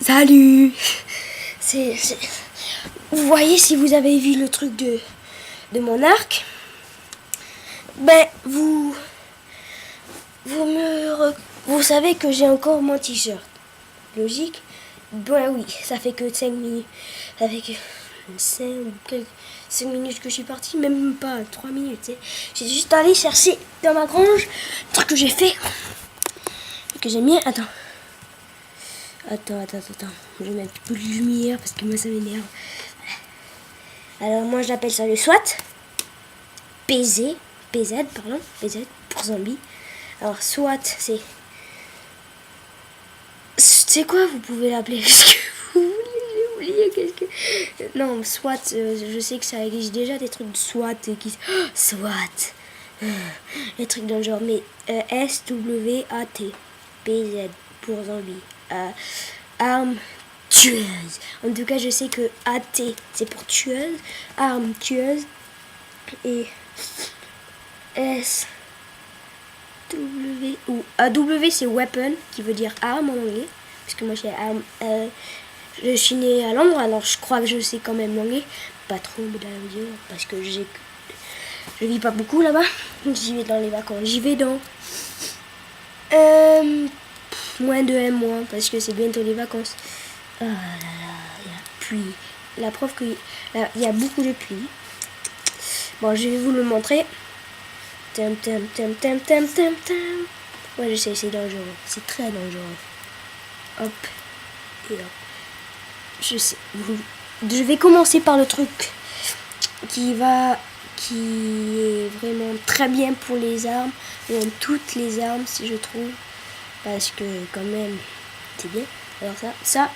Salut. Vous voyez, si vous avez vu le truc de mon arc, ben vous savez que j'ai encore mon t-shirt. Logique. Ben oui, ça fait que 5 minutes. Ça fait que 5 minutes que je suis partie, même pas 3 minutes. T'sais. J'ai juste allé chercher dans ma grange le truc que j'ai fait. Que j'ai mis. Attends. Je mets un petit peu de lumière parce que moi ça m'énerve. Alors moi j'appelle ça le SWAT. PZ pour zombie. Alors SWAT c'est quoi vous pouvez l'appeler? Qu'est-ce que vous voulez? J'ai oublié qu'est-ce que... Non, SWAT, je sais que ça existe déjà des trucs de SWAT qui... Oh, SWAT les trucs dans le genre, mais SWAT PZ pour zombie. Arme tueuse. En tout cas, je sais que AT c'est pour tueuse, arme tueuse, et SW ou AW c'est weapon qui veut dire arme en anglais, parce que moi j'ai arme. Je suis née à Londres, alors je crois que je sais quand même l'anglais, pas trop, mais dire parce que je vis pas beaucoup là-bas. J'y vais dans les vacances, j'y vais dans moins de un mois parce que c'est bientôt les vacances. Oh là là, il y a pluie. La preuve qu'il y a beaucoup de pluie. Bon, je vais vous le montrer. Ouais, je sais, c'est dangereux. C'est très dangereux. Hop. Et hop. Je sais. Je vais commencer par le truc qui est vraiment très bien pour les armes. Même toutes les armes, si je trouve. Parce que quand même, c'est bien. Alors ça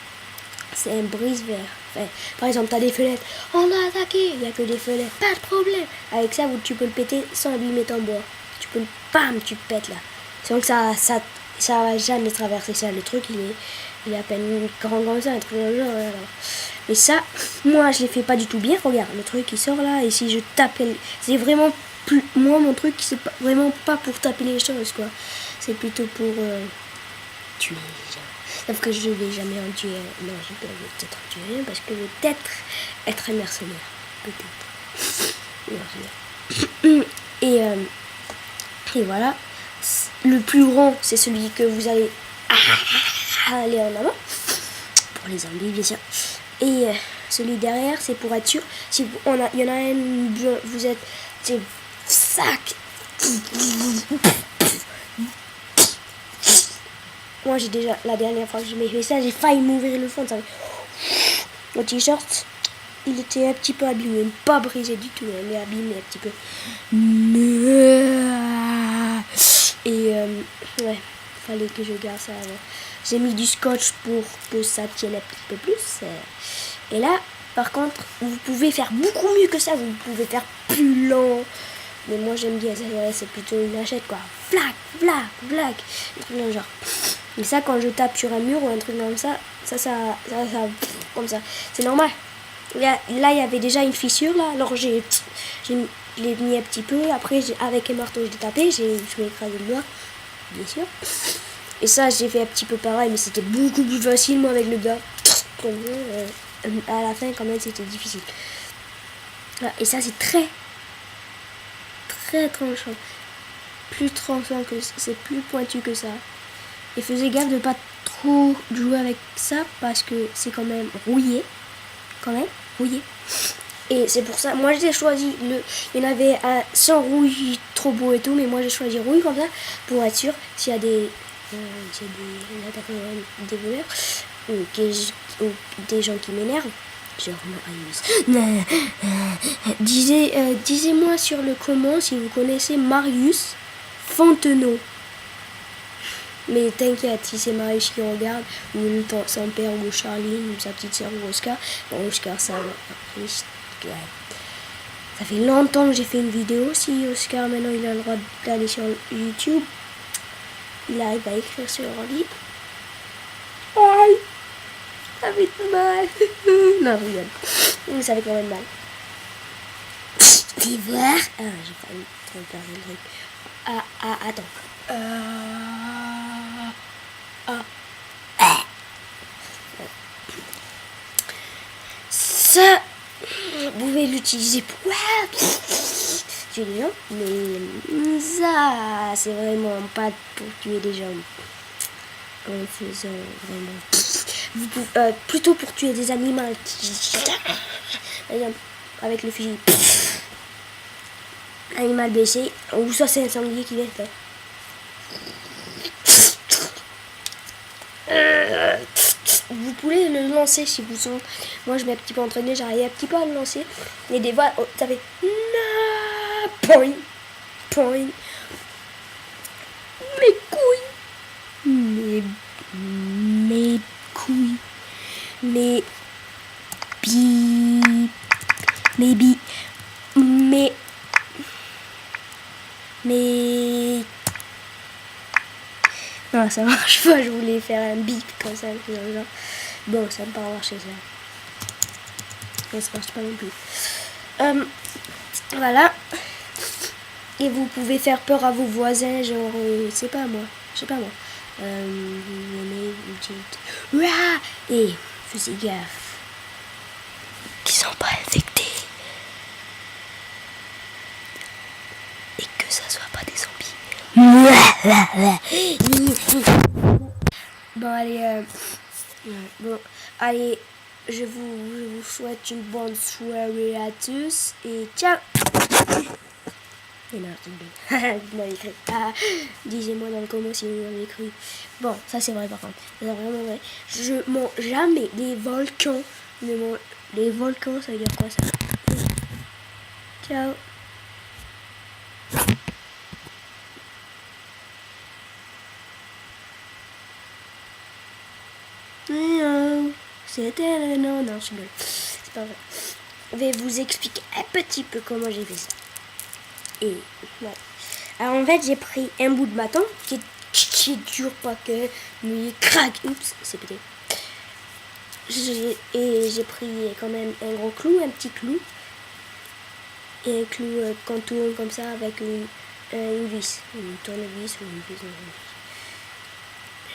c'est un brise-verre. Enfin, par exemple, tu as des fenêtres. On a attaqué. Il n'y a que des fenêtres. Pas de problème. Avec ça, tu peux le péter sans abîmer ton bois. Tu peux bam, tu te pètes là. Sans que ça va jamais traverser ça. Le truc, il est à peine grand comme ça. Un truc dans le genre. Alors. Mais ça, moi, je les fais pas du tout bien. Regarde, le truc, il sort là. Et si je tape, c'est vraiment plus... Moi, mon truc, c'est vraiment pas pour taper les choses, quoi. C'est plutôt pour tuer les gens. Sauf que je vais jamais en tuer. Non, je peux peut-être en tuer un parce que peut-être être un mercenaire. Peut-être. Et voilà. Le plus grand, c'est celui que vous allez aller en avant. Pour les zombies, bien sûr. Et celui derrière, c'est pour être sûr. Si il y en a un, vous êtes... C'est sac. Moi j'ai déjà, la dernière fois que je m'ai fait ça, j'ai failli m'ouvrir le fond. Mon t-shirt, il était un petit peu abîmé, pas brisé du tout, mais abîmé un petit peu. Et ouais, fallait que je garde ça avant. J'ai mis du scotch pour que ça tienne un petit peu plus. Et là, par contre, vous pouvez faire beaucoup mieux que ça, vous pouvez faire plus lent. Mais moi j'aime bien ça, c'est plutôt une hachette quoi. Black, genre. Mais ça, quand je tape sur un mur ou un truc comme ça, comme ça, c'est normal. Là, il y avait déjà une fissure là, alors je l'ai mis un petit peu. Après, avec un marteau, je l'ai tapé, je m'ai écrasé le doigt, bien sûr. Et ça, j'ai fait un petit peu pareil, mais c'était beaucoup plus facile, moi, avec le doigt. À la fin, quand même, c'était difficile. Et ça, c'est très tranchant. Plus tranchant que c'est plus pointu que ça. Et faisais gaffe de pas trop jouer avec ça parce que c'est quand même rouillé. Et c'est pour ça, moi j'ai choisi il y en avait un sans rouille trop beau et tout, mais moi j'ai choisi rouille comme ça pour être sûr s'il y a des voleurs ou des gens qui m'énervent. Genre Marius. Disez-moi sur le comment si vous connaissez Marius Fontenot. Mais t'inquiète, si c'est Marius qui regarde, ou son père, ou Charline, ou sa petite sœur, ou Oscar, bon, Oscar, ça va. Ça fait longtemps que j'ai fait une vidéo. Si Oscar, maintenant, il a le droit d'aller sur YouTube, il arrive à écrire sur l'ordi. Aïe, ça fait mal. Non, je rigole. Ça fait quand même mal. Fais voir. Ah, j'ai failli trop perdre le truc. Attends. Ça, vous pouvez l'utiliser pour tuer des gens, mais ça, c'est vraiment pas pour tuer des gens. En faisant vraiment... plutôt pour tuer des animaux qui... Par exemple, avec le fusil. Animal blessé, ou soit c'est un sanglier qui vient faire. Vous pouvez le lancer si vous sentez. Moi je m'ai un petit peu entraîné, j'arrive un petit peu à le lancer. Et des fois, ça fait point, point. Mes couilles. Mes couilles. Mes bi. Mes bi. Mais non, ça marche pas, je voulais faire un bip comme ça. Bon, ça me pas marcher ça. Mais ça marche pas non plus. Voilà. Et vous pouvez faire peur à vos voisins, genre, c'est pas moi. Je sais pas moi. Et faisez gaffe. Qu'ils sont pas infectés. Et que ça soit pas des zombies. Bon, allez, allez, je vous souhaite une bonne soirée à tous et ciao. Et non, vous m'avez écrit. Disez-moi dans le commentaire si vous m'avez écrit. Bon, ça c'est vrai par contre. C'est vraiment vrai. Je mens jamais les volcans. Les volcans, ça veut dire quoi ça? Ciao. C'était le non, je rigole. C'est pas vrai. Je vais vous expliquer un petit peu comment j'ai fait ça. Et voilà. Alors en fait, j'ai pris un bout de bâton qui est dur, pas que, mais crac, oups, c'est pété. Et j'ai pris quand même un gros clou, un petit clou. Et un clou qu'on tourne comme ça avec une vis, une tournevis ou une vis.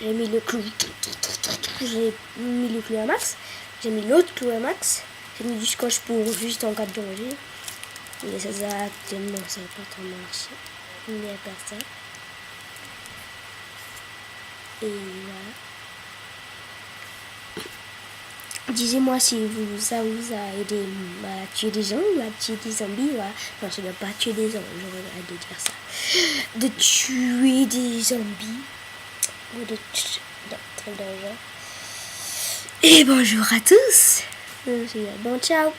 J'ai mis le clou. J'ai mis le clou à max. J'ai mis l'autre clou à max. J'ai mis du scotch pour juste en cas de danger. Mais ça exactement, ça va pas trop marcher. Il n'y a pas ça. Et voilà. Disez-moi si ça vous a aidé à tuer des gens ou à tuer des zombies. Voilà. Non, je ne dois pas tuer des zombies. J'aurais hâte de dire ça. De tuer des zombies. Ou de très dangereux. Et bonjour à tous. Bon, ciao.